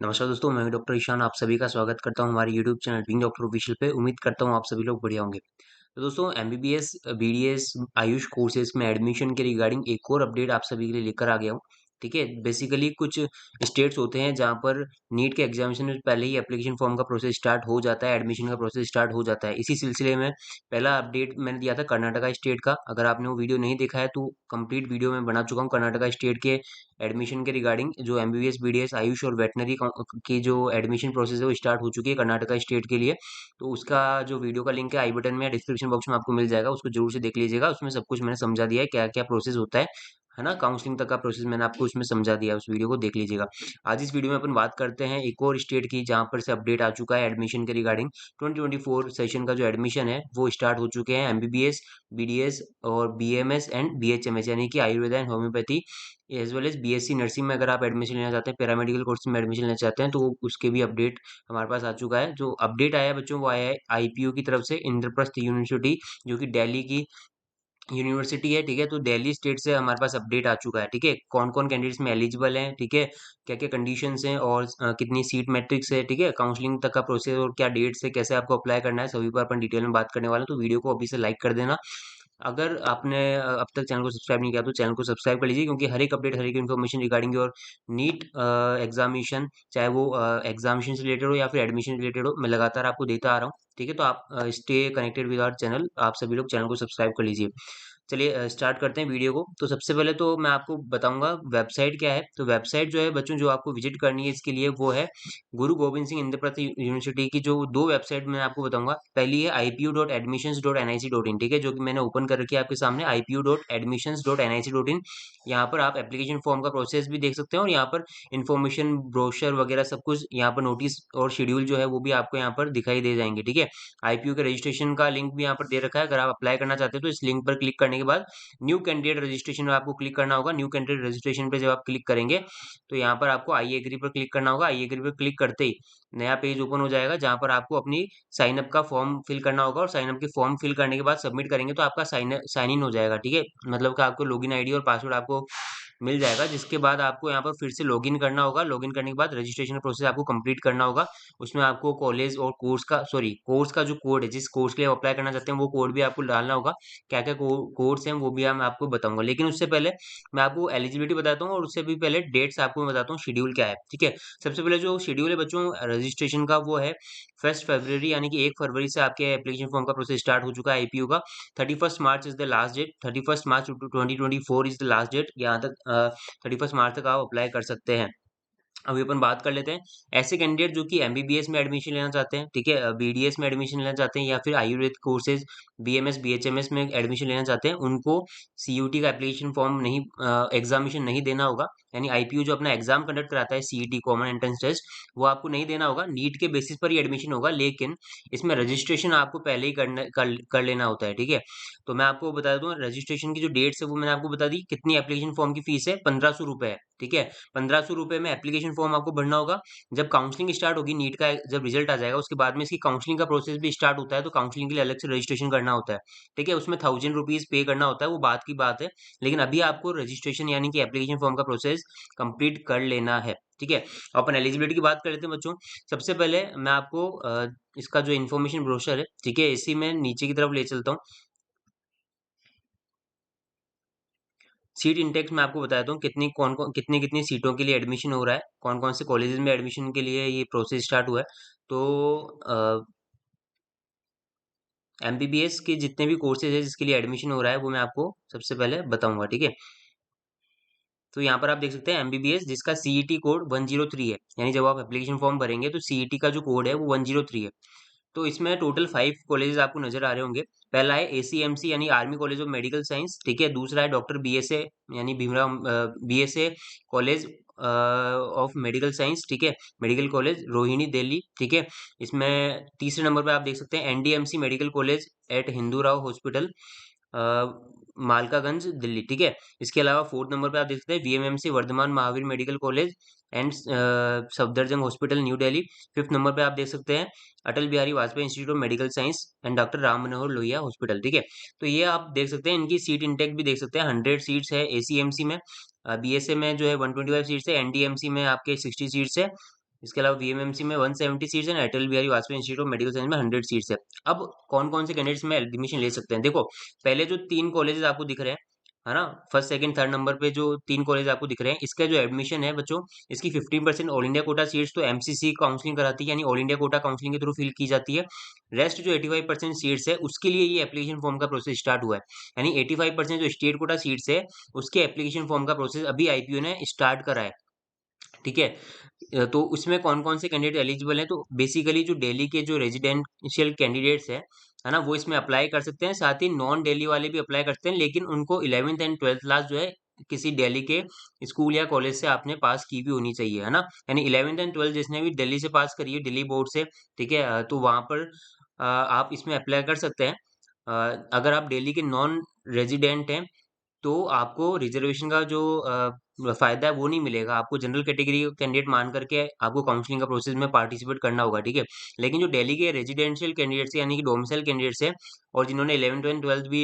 नमस्कार दोस्तों, मैं हूं डॉक्टर ईशान। आप सभी का स्वागत करता हूं हमारे YouTube channel being doctor official पे। उम्मीद करता हूं आप सभी लोग बढ़िया होंगे। तो दोस्तों, एमबीबीएस, बीडीएस, आयुष कोर्सेज में एडमिशन के रिगार्डिंग एक और अपडेट आप सभी के लिए लेकर आ गया हूं। ठीक है, बेसिकली कुछ स्टेट्स होते हैं जहां पर नीट के एग्जामिनेशन में पहले ही एप्लीकेशन फॉर्म का प्रोसेस स्टार्ट हो जाता है, एडमिशन का प्रोसेस स्टार्ट हो जाता है। इसी सिलसिले में पहला अपडेट मैंने दिया था कर्नाटका स्टेट का। अगर आपने वो वीडियो नहीं देखा है तो कंप्लीट वीडियो मैं बना चुका हूँ कर्नाटका स्टेट के एडमिशन के रिगार्डिंग। जो एमबीबीएस, बीडीएस, आयुष और वेटनरी की जो एडमिशन प्रोसेस है वो स्टार्ट हो चुकी है कर्नाटका स्टेट के लिए। तो उसका जो वीडियो का लिंक है आई बटन में या डिस्क्रिप्शन बॉक्स में आपको मिल जाएगा, उसको जरूर से देख लीजिएगा। उसमें सब कुछ मैंने समझा दिया है, क्या क्या प्रोसेस होता है ना। काउंसलिंग तक का प्रोसेस मैंने आपको उसमें समझा दिया है, उस वीडियो को देख लीजिएगा। आज इस वीडियो में अपन बात करते हैं एक और स्टेट की जहां पर से अपडेट आ चुका है एडमिशन के रिगार्डिंग। 2024 सेशन का जो एडमिशन है वो स्टार्ट हो चुके हैं। एमबीबीएस, बीडीएस और बीएमएस एंड बीएचएमएस यानी कि Ayurveda and homeopathy as well as BSc nursing में अगर आप एडमिशन लेना चाहते हैं, पैरामेडिकल कोर्स में एडमिशन लेना चाहते हैं, तो उसके भी अपडेट हमारे पास आ चुका है। जो अपडेट आया है बच्चों वो आया है आईपीयू की तरफ से, इंद्रप्रस्थ यूनिवर्सिटी, जो कि दिल्ली की यूनिवर्सिटी है। ठीक है, तो दिल्ली स्टेट से हमारे पास अपडेट आ चुका है। ठीक है, कौन कौन कैंडिडेट्स में एलिजिबल हैं, ठीक है, क्या क्या कंडीशंस हैं और कितनी सीट मैट्रिक्स है, ठीक है, काउंसलिंग तक का प्रोसेस और क्या डेट्स है, कैसे आपको अप्लाई करना है, सभी पर अपन डिटेल में बात करने वाले हैं। तो वीडियो को अभी से लाइक कर देना। अगर आपने अब तक चैनल को सब्सक्राइब नहीं किया तो चैनल को सब्सक्राइब कर लीजिए, क्योंकि हर एक अपडेट, हर एक information regarding your NEET examination, चाहे वो एग्जामिनेशन से रिलेटेड हो या फिर एडमिशन रिलेटेड हो, मैं लगातार आपको देता आ रहा हूँ। ठीक है, तो आप stay connected with our channel. आप सभी लोग चैनल को सब्सक्राइब कर लीजिए। चलिए स्टार्ट करते हैं वीडियो को। तो सबसे पहले तो मैं आपको बताऊंगा वेबसाइट क्या है। तो वेबसाइट जो है बच्चों, जो आपको विजिट करनी है इसके लिए, वो है गुरु गोविंद सिंह इंद्रप्रस्थ यूनिवर्सिटी की जो दो वेबसाइट मैं आपको बताऊंगा। पहली है ipu.admissions.nic.in, ठीक है, जो कि मैंने ओपन कर रखी है आपके सामने, ipu.admissions.nic.in। यहाँ पर आप एप्लीकेशन फॉर्म का प्रोसेस भी देख सकते हैं और यहाँ पर इंफॉर्मेशन, ब्रोशर वगैरह सब कुछ, यहाँ पर नोटिस और शेड्यूल जो है वो भी आपको यहाँ पर दिखाई दे जाएंगे। ठीक है, आईपीयू के रजिस्ट्रेशन का लिंक भी यहाँ पर दे रखा है। अगर आप अप्लाई करना चाहते हैं तो इस लिंक पर क्लिक करने के बाद न्यू कैंडिडेट रजिस्ट्रेशन में आपको क्लिक करना होगा। न्यू कैंडिडेट रजिस्ट्रेशन पे जब आप क्लिक करेंगे तो यहाँ पर आपको आई एग्री पर क्लिक करना होगा। आई एग्री पर क्लिक करते ही नया पेज ओपन हो जाएगा, जहाँ पर आपको अपनी साइन अप का फॉर्म फिल करना होगा और साइन अप के फॉर्म फिल करने के बाद सबमिट करेंगे तो आपका साइन इन हो जाएगा। ठीक है, मतलब कि आपको लॉगिन आईडी और पासवर्ड आपको मिल जाएगा, जिसके बाद आपको यहाँ पर फिर से लॉगिन करना होगा। लॉगिन करने के बाद रजिस्ट्रेशन प्रोसेस आपको कंप्लीट करना होगा। उसमें आपको कॉलेज और कोर्स का जो कोड है, जिस कोर्स के लिए अप्लाई करना चाहते हैं वो कोड भी आपको डालना होगा। क्या क्या कोर्स हैं वो भी मैं आपको बताऊंगा, लेकिन उससे पहले मैं आपको एलिजिबिलिटी बताता हूँ और उससे भी पहले डेट्स आपको मैं बताता हूँ, शेड्यूल क्या है। ठीक है, सबसे पहले जो शेड्यूल है बच्चों रजिस्ट्रेशन का, वो है 1 फरवरी, यानी कि 1 फरवरी से आपके एप्लीकेशन फॉर्म का प्रोसेस स्टार्ट हो चुका है आईपीयू का। 31 March is the last date. 31 March 2024 is the last date. यहाँ तक 31 मार्च तक आप अप्लाई कर सकते हैं। अभी अपन बात कर लेते हैं ऐसे कैंडिडेट जो कि एमबीबीएस में एडमिशन लेना चाहते हैं, ठीक है, बीडीएस में एडमिशन लेना चाहते हैं या फिर आयुर्वेद कोर्सेज बीएमएस बीएचएमएस में एडमिशन लेना चाहते हैं। उनको सीयूटी का एप्लीकेशन फॉर्म नहीं, एग्जामिनेशन नहीं देना होगा। यानी आईपीयू जो अपना एग्जाम कंडक्ट कराता है, सीईटी कॉमन एंट्रेंस टेस्ट, वो आपको नहीं देना होगा। नीट के बेसिस पर ही एडमिशन होगा, लेकिन इसमें रजिस्ट्रेशन आपको पहले ही कर लेना होता है। ठीक है, तो मैं आपको बता दूं रजिस्ट्रेशन की जो डेट्स है वो मैंने आपको बता दी। कितनी एप्लीकेशन फॉर्म की फीस है, 1500 रुपए है। ठीक है, 1500 रुपए में एप्लीकेशन फॉर्म आपको भरना होगा। जब काउंसलिंग स्टार्ट होगी, नीट का जब रिजल्ट आ जाएगा उसके बाद में इसकी काउंसलिंग का प्रोसेस भी स्टार्ट होता है, तो काउंसलिंग के लिए अलग से रजिस्ट्रेशन करना होता है। ठीक है, उसमें 1000 रुपीज पे करना होता है, वो बात की बात है। लेकिन अभी आपको रजिस्ट्रेशन यानी कि एप्लीकेशन फॉर्म का प्रोसेस कंप्लीट कर लेना है। ठीक है, अपन एलिजिबिलिटी की बात कर लेते हैं बच्चों। सबसे पहले मैं आपको इसका जो इन्फॉर्मेशन ब्रोशर है, ठीक है, इसी में नीचे की तरफ ले चलता हूँ। सीट इंटेक्स मैं आपको बताता हूँ, कितनी कौन कौन कितनी कितनी सीटों के लिए एडमिशन हो रहा है, कौन कौन से कॉलेजेस में एडमिशन के लिए ये प्रोसेस स्टार्ट हुआ है। तो एमबीबीएस के जितने भी कोर्सेज है जिसके लिए एडमिशन हो रहा है वो मैं आपको सबसे पहले बताऊंगा। ठीक है, तो यहाँ पर आप देख सकते हैं एमबीबीएस जिसका सीईटी कोड 103 है, यानी जब आप एप्लीकेशन फॉर्म भरेंगे तो सीईटी का जो कोड है वो 103 है। तो इसमें टोटल 5 कॉलेजेस आपको नजर आ रहे होंगे। पहला है एसीएमसी यानी army college of medical science. ठीक है, दूसरा है डॉक्टर बीएसए यानी Bhimrao BSA college of medical science. ठीक है, मेडिकल कॉलेज रोहिणी दिल्ली। ठीक है, इसमें तीसरे नंबर पे आप देख सकते हैं NDMC medical college at Hindu Rao hospital, Malkaganj Delhi. ठीक है, इसके अलावा फोर्थ नंबर पे आप देख सकते हैं VMMC Vardhman Mahavir medical college and Safdarjung hospital new Delhi. Fifth number पे आप देख सकते हैं Atal Bihari Vajpayee institute of medical science and doctor Ram Manohar Lohia hospital. ठीक है, तो ये आप देख सकते हैं, इनकी सीट इंटेक भी देख सकते हैं। 100 सीट्स है एसीएमसी में, बीएसए में जो है 125 सीट्स है, एनडीएमसी में आपके 60 सीट्स है, इसके अलावा वीएमएमसी में 170 सीट्स हैं, Atal Bihari Vajpayee institute of medical science में 100 सीट्स है। अब कौन-कौन से कैंडिडेट्स में एडमिशन ले सकते हैं? देखो, पहले जो 3 कॉलेजेस आपको दिख रहे हैं, है ना? फर्स्ट, सेकंड, थर्ड नंबर पे जो 3 कॉलेज आपको दिख रहे हैं, इसका जो एडमिशन है बच्चों, इसकी 15% ऑल इंडिया कोटा सीट्स तो एमसीसी काउंसलिंग कराती है, यानी ऑल इंडिया कोटा काउंसलिंग के थ्रू फिल की जाती है। रेस्ट जो 85% सीट्स है, उसके लिए ये एप्लीकेशन फॉर्म का प्रोसेस स्टार्ट हुआ है। यानी 85% जो स्टेट कोटा सीट्स है, उसके एप्लीकेशन फॉर्म का प्रोसेस अभी आईपीओ ने स्टार्ट करा है। ठीक है? तो उसमें कौन-कौन से कैंडिडेट एलिजिबल हैं, तो बेसिकली जो दिल्ली के जो रेजिडेंशियल कैंडिडेट्स हैं, है ना? वो इसमें अप्लाई कर सकते हैं, साथ ही नॉन दिल्ली वाले भी अप्लाई कर सकते हैं, लेकिन उनको 11th एंड 12th क्लास जो है, किसी दिल्ली के स्कूल या कॉलेज से आपने पास की भी होनी चाहिए, है ना? यानी 11th एंड 12th जिसने भी दिल्ली से पास करी है, दिल्ली बोर्ड से, ठीक है? तो वहाँ पर आप इसमें अप्लाई कर सकते हैं। अगर आप दिल्ली के नॉन रेजिडेंट हैं, तो आपको रिजर्वेशन का जो फ़ायदा है वो नहीं मिलेगा। आपको जनरल कैटेगरी कैंडिडेट मान करके आपको काउंसलिंग का प्रोसेस में पार्टिसिपेट करना होगा, ठीक है? लेकिन जो दिल्ली के रेजिडेंशियल कैंडिडेट्स हैं, यानी कि डोमिसाइल कैंडिडेट्स हैं और जिन्होंने 11th एंड 12th भी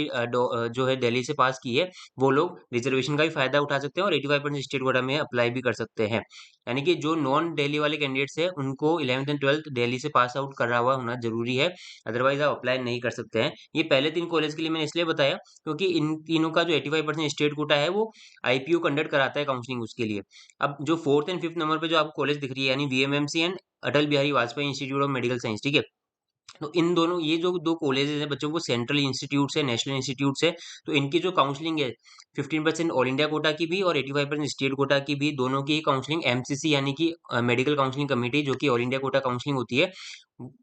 जो है दिल्ली से पास की है, वो लोग रिजर्वेशन का भी फ़ायदा उठा सकते हैं और 85% स्टेट कोटा में अप्लाई भी कर सकते हैं। यानी कि जो नॉन दिल्ली वाले कैंडिडेट्स हैं, उनको 11th एंड 12th दिल्ली से पास आउट करा हुआ होना ज़रूरी है, अदरवाइज़ आप अप्लाई नहीं कर सकते हैं। ये पहले 3 कॉलेज के लिए मैंने इसलिए बताया क्योंकि इन तीनों का जो 85% स्टेट कोटा है वो आईपीओ कंडक्ट कराता है काउंसलिंग उसके लिए। अब जो 4th एंड 5th नंबर पे जो आपको कॉलेज दिख रही है यानी VMMC and Atal Bihari Vajpayee institute of medical science, ठीक है? तो इन दोनों ये जो 2 कॉलेजेस हैं बच्चों, वो सेंट्रल इंस्टीट्यूट्स है, नेशनल इंस्टीट्यूट्स है, तो इनकी जो काउंसलिंग है 15% ऑल इंडिया कोटा की भी और 85% स्टेट कोटा की भी, दोनों की काउंसलिंग एमसीसी यानी कि मेडिकल काउंसलिंग कमेटी जो कि ऑल इंडिया कोटा काउंसलिंग होती है,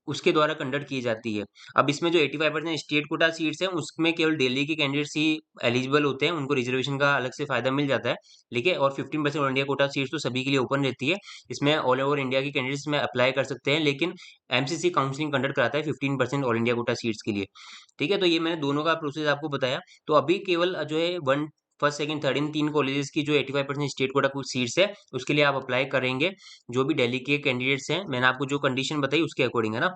उसके द्वारा कंडक्ट की जाती है। अब इसमें जो 85% स्टेट कोटा सीट्स हैं, उसमें केवल दिल्ली के कैंडिडेट्स ही एलिजिबल होते हैं, उनको रिजर्वेशन का अलग से फ़ायदा मिल जाता है, ठीक है? और 15% ऑल इंडिया कोटा सीट्स तो सभी के लिए ओपन रहती है। इसमें ऑल ओवर इंडिया के कैंडिडेट्स इसमें अप्लाई कर सकते हैं, लेकिन एमसीसी काउंसलिंग कंडक्ट कराता है 15% ऑल इंडिया कोटा सीट्स के लिए। ठीक है? तो ये मैंने दोनों का प्रोसेस आपको बताया। तो अभी केवल जो है 1 first, second, third in 3 colleges की जो 85% स्टेट कोटा कुछ सीट्स है, उसके लिए आप अप्लाई करेंगे, जो भी दिल्ली के कैंडिडेट्स हैं। मैंने आपको जो कंडीशन बताई उसके अकॉर्डिंग, है ना?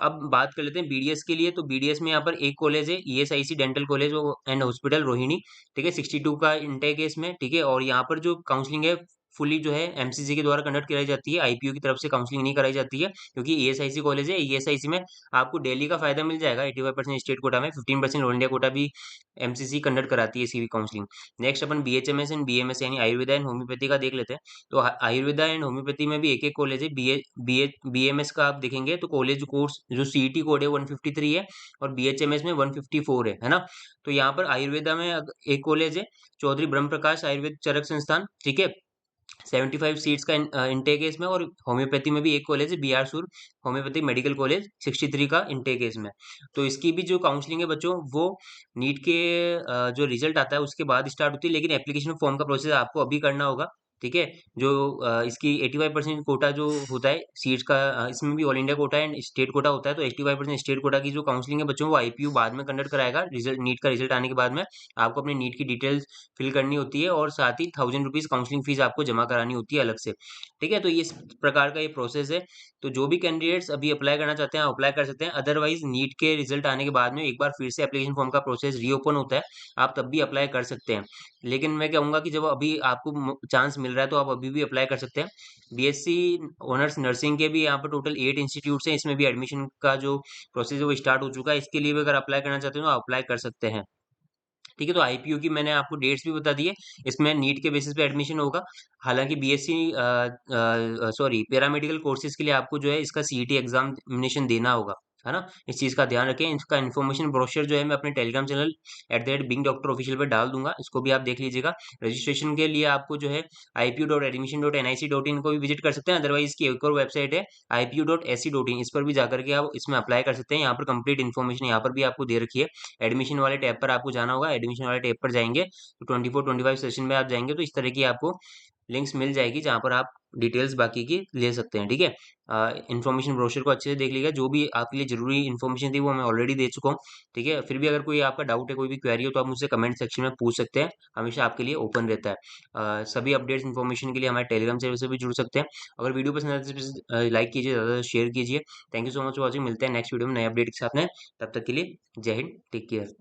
अब बात कर लेते हैं बीडीएस के लिए, तो बीडीएस में यहाँ पर एक कॉलेज है ESIC dental college and hospital Rohini, ठीक है? 62 का इंटेक है इसमें, ठीक है? और यहाँ पर जो काउंसलिंग है फुली जो है एमसीसी के द्वारा कंडक्ट कराई जाती है, आईपीओ की तरफ से काउंसलिंग नहीं कराई जाती है, क्योंकि ईएसआईसी कॉलेज है। ईएसआईसी में आपको दिल्ली का फायदा मिल जाएगा 85% स्टेट कोटा में, 15% ऑल इंडिया कोटा भी एमसीसी कंडक्ट कराती है इसकी भी counselling. Next upon BHMS and BMS यानी आयुर्वेदा एंड होम्योपैथी का देख लेते हैं। तो आयुर्वेदा एंड होम्योपैथी में भी एक-एक कॉलेज है। बीएमएस का आप देखेंगे तो कॉलेज कोर्स जो सीईटी कोड है 153 है और बीएचएमएस में 154 है ना? तो यहाँ पर आयुर्वेदा में एक कॉलेज है, चौधरी ब्रह्म प्रकाश आयुर्वेद चरक संस्थान, ठीक है? 75 सीट्स का इनटेक है इसमें और होम्योपैथी में भी एक कॉलेज है बीआर सूर होम्योपैथिक मेडिकल कॉलेज 63 का इनटेक है इसमें। तो इसकी भी जो काउंसलिंग है बच्चों, वो नीट के जो रिजल्ट आता है उसके बाद स्टार्ट होती है, लेकिन एप्लीकेशन फॉर्म का प्रोसेस आपको अभी करना होगा, ठीक है? जो इसकी 85% कोटा जो होता है सीट्स का, इसमें भी all India quota and state quota होता है, तो 85% स्टेट कोटा की जो काउंसलिंग है बच्चों, वो आईपीयू बाद में कंडक्ट कराएगा, रिजल्ट नीट का रिजल्ट आने के बाद में। आपको अपनी नीट की डिटेल्स फिल करनी होती है और साथ ही 1000 रुपीज़ काउंसलिंग फीस आपको जमा करानी होती है अलग से, ठीक है? तो ये इस प्रकार का ये प्रोसेस है। तो जो भी कैंडिडेट्स अभी अप्लाई करना चाहते हैं, आप अप्लाई कर सकते हैं। अदरवाइज़ नीट के रिजल्ट आने के बाद में एक बार फिर से एप्लीकेशन फॉर्म का प्रोसेस रीओपन होता है, आप तब भी अप्लाई कर सकते हैं। लेकिन मैं कहूँगा कि जब अभी आपको चांस मिल रहा है, तो आप अभी भी अप्लाई कर सकते हैं। बीएससी ऑनर्स नर्सिंग के भी यहाँ पर टोटल 8 इंस्टीट्यूट्स हैं, इसमें भी एडमिशन का जो प्रोसेस है वो स्टार्ट हो चुका है। इसके लिए भी अगर अप्लाई करना चाहते हो तो आप अप्लाई कर सकते हैं। ठीक है, तो आईपीओ की मैंने आपको डेट्स भी बता दी है। इसमें नीट के बेसिस पे एडमिशन होगा। हालाँकि बीएससी सॉरी पैरामेडिकल कोर्सेज़ के लिए आपको जो है इसका सीईटी एग्ज़ामिनेशन देना होगा, है ना? इस चीज़ का ध्यान रखें। इसका इन्फॉर्मेशन ब्रोशर जो है मैं अपने Telegram channel @being doctor official पे डाल दूँगा, इसको भी आप देख लीजिएगा। रजिस्ट्रेशन के लिए आपको जो है ipu.admission.nic.in को भी विज़िट कर सकते हैं। अदरवाइज़ इसकी एक और वेबसाइट है ipu.ac.in, इस पर भी जाकर के आप इसमें अप्लाई कर सकते हैं। यहाँ पर कंप्लीट इन्फॉर्मेशन यहाँ पर भी आपको दे रखी है। एडमिशन वाले टैब पर आपको जाना होगा, एडमिशन वाले टैब पर जाएँगे तो 24-25 सेशन में आप जाएँगे तो इस तरह की आपको लिंक्स मिल जाएगी जहाँ पर आप डिटेल्स बाकी की ले सकते हैं, ठीक है? इन्फॉर्मेशन ब्रोशर को अच्छे से देख लीजिएगा, जो भी आपके लिए ज़रूरी इन्फॉर्मेशन थी वो मैं ऑलरेडी दे चुका हूँ, ठीक है? फिर भी अगर कोई आपका डाउट है, कोई भी क्वेरी हो तो आप मुझसे कमेंट सेक्शन में पूछ सकते हैं, हमेशा आपके लिए ओपन रहता है। सभी अपडेट्स इन्फॉर्मेशन के लिए हमारे टेलीग्राम चैनल से भी जुड़ सकते हैं। अगर वीडियो पसंद आए तो लाइक कीजिए, ज़्यादा से शेयर कीजिए। Thank you so much for watching, मिलते हैं नेक्स्ट वीडियो में नए अपडेट के साथ में, तब तक के लिए जय हिंद, टेक केयर।